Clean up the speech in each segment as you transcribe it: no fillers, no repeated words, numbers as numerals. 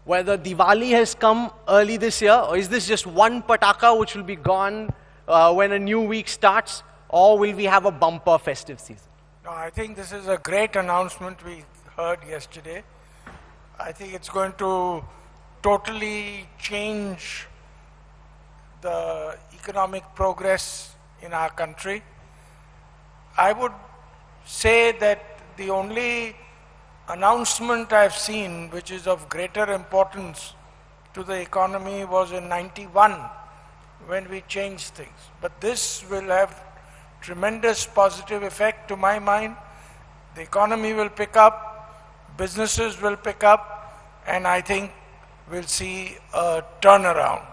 whether Diwali has come early this year, or is this just one pataka which will be gone when a new week starts, or will we have a bumper festive season? No, I think this is a great announcement we heard yesterday. I think it's going to totally change the economic progress in our country. I would say that the only announcement I've seen which is of greater importance to the economy was in '91 when we changed things. But this will have tremendous positive effect to my mind. The economy will pick up, businesses will pick up, and I think we'll see a turnaround.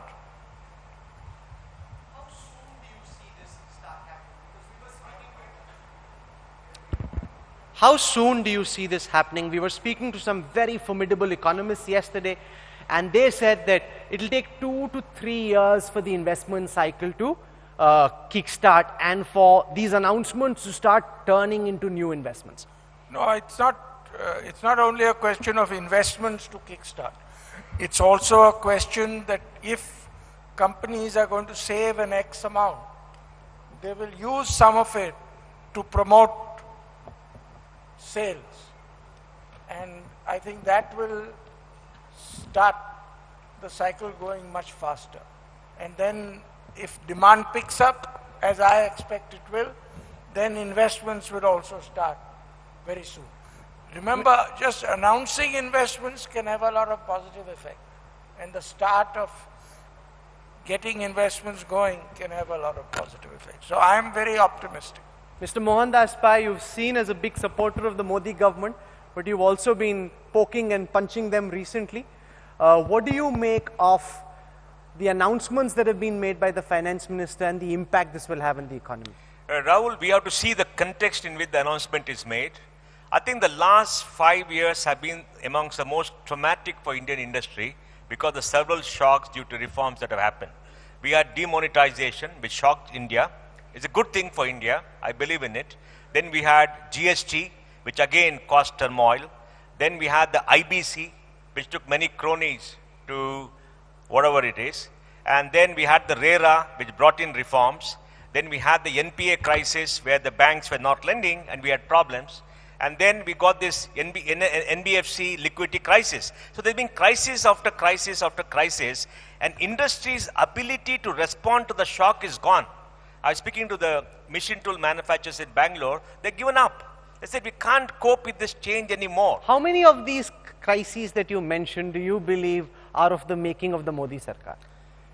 How soon do you see this happening? We were speaking to some very formidable economists yesterday, and they said that it'll take 2 to 3 years for the investment cycle to kickstart and for these announcements to start turning into new investments. No, it's not only a question of investments to kickstart. It's also a question that if companies are going to save an X amount, they will use some of it to promote sales. And I think that will start the cycle going much faster. And then if demand picks up, as I expect it will, then investments will also start very soon. Remember, just announcing investments can have a lot of positive effect. And the start of getting investments going can have a lot of positive effect. So I am very optimistic. Mr. Mohandas Pai, you've seen as a big supporter of the Modi government, but you've also been poking and punching them recently. What do you make of the announcements that have been made by the finance minister and the impact this will have on the economy? Rahul, we have to see the context in which the announcement is made. I think the last 5 years have been amongst the most traumatic for Indian industry because of the several shocks due to reforms that have happened. We had demonetization, which shocked India. It's a good thing for India. I believe in it. Then we had GST, which again caused turmoil. Then we had the IBC, which took many cronies to whatever it is. And then we had the RERA, which brought in reforms. Then we had the NPA crisis, where the banks were not lending and we had problems. And then we got this NBFC liquidity crisis. So there's been crisis after crisis after crisis, and industry's ability to respond to the shock is gone. I was speaking to the machine tool manufacturers in Bangalore. They've given up. They said, we can't cope with this change anymore. How many of these crises that you mentioned do you believe are of the making of the Modi Sarkar?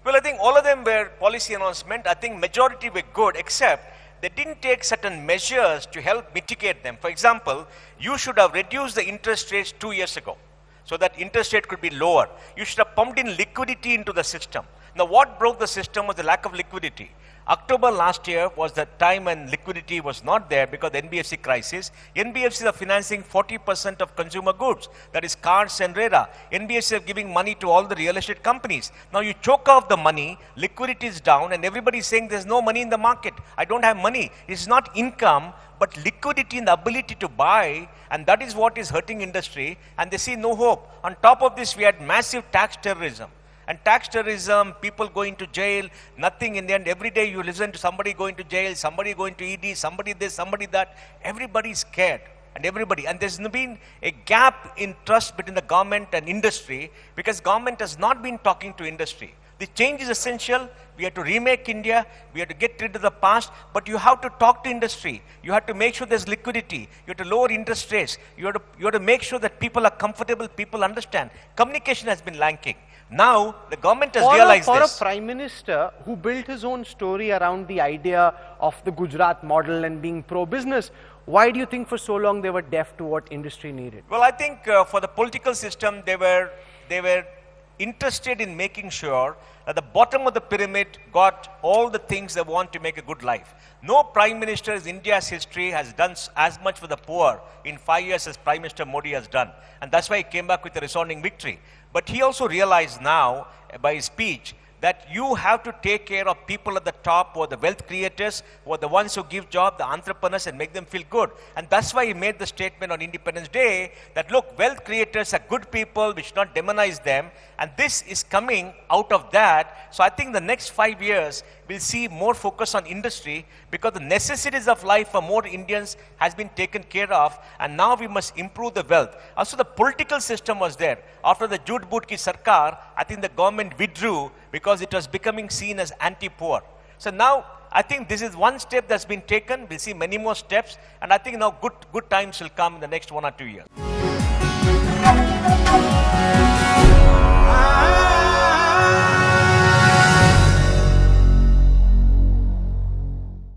Well, I think all of them were policy announcement. I think majority were good, except they didn't take certain measures to help mitigate them. For example, you should have reduced the interest rates 2 years ago so that interest rate could be lower. You should have pumped in liquidity into the system. Now, what broke the system was the lack of liquidity. October last year was the time when liquidity was not there because of the NBFC crisis. NBFCs are financing 40% of consumer goods, that is cars and RERA. NBFCs are giving money to all the real estate companies. Now you choke off the money, liquidity is down, and everybody is saying there's no money in the market. I don't have money. It's not income, but liquidity and the ability to buy, and that is what is hurting industry, and they see no hope. On top of this, we had massive tax terrorism. And tax terrorism, people going to jail, nothing in the end. Every day you listen to somebody going to jail, somebody going to ED, somebody this, somebody that. Everybody is scared. And everybody. And there's been a gap in trust between the government and industry because government has not been talking to industry. The change is essential. We have to remake India. We have to get rid of the past. But you have to talk to industry. You have to make sure there's liquidity. You have to lower interest rates. You have to make sure that people are comfortable, people understand. Communication has been lacking. Now, the government has realized this. For a prime minister who built his own story around the idea of the Gujarat model and being pro-business, why do you think for so long they were deaf to what industry needed? Well, I think for the political system, they were interested in making sure that the bottom of the pyramid got all the things they want to make a good life. No prime minister in India's history has done as much for the poor in 5 years as Prime Minister Modi has done. And that's why he came back with a resounding victory. But he also realized now, by his speech, that you have to take care of people at the top, who are the wealth creators, who are the ones who give job, the entrepreneurs, and make them feel good. And that's why he made the statement on Independence Day that, look, wealth creators are good people, we should not demonize them. And this is coming out of that. So I think the next 5 years, we'll see more focus on industry, because the necessities of life for more Indians has been taken care of, and now we must improve the wealth. Also, the political system was there. After the Jut Boot Ki Sarkar, I think the government withdrew because it was becoming seen as anti-poor. So now, I think this is one step that's been taken. We'll see many more steps, and I think now good times will come in the next 1 or 2 years.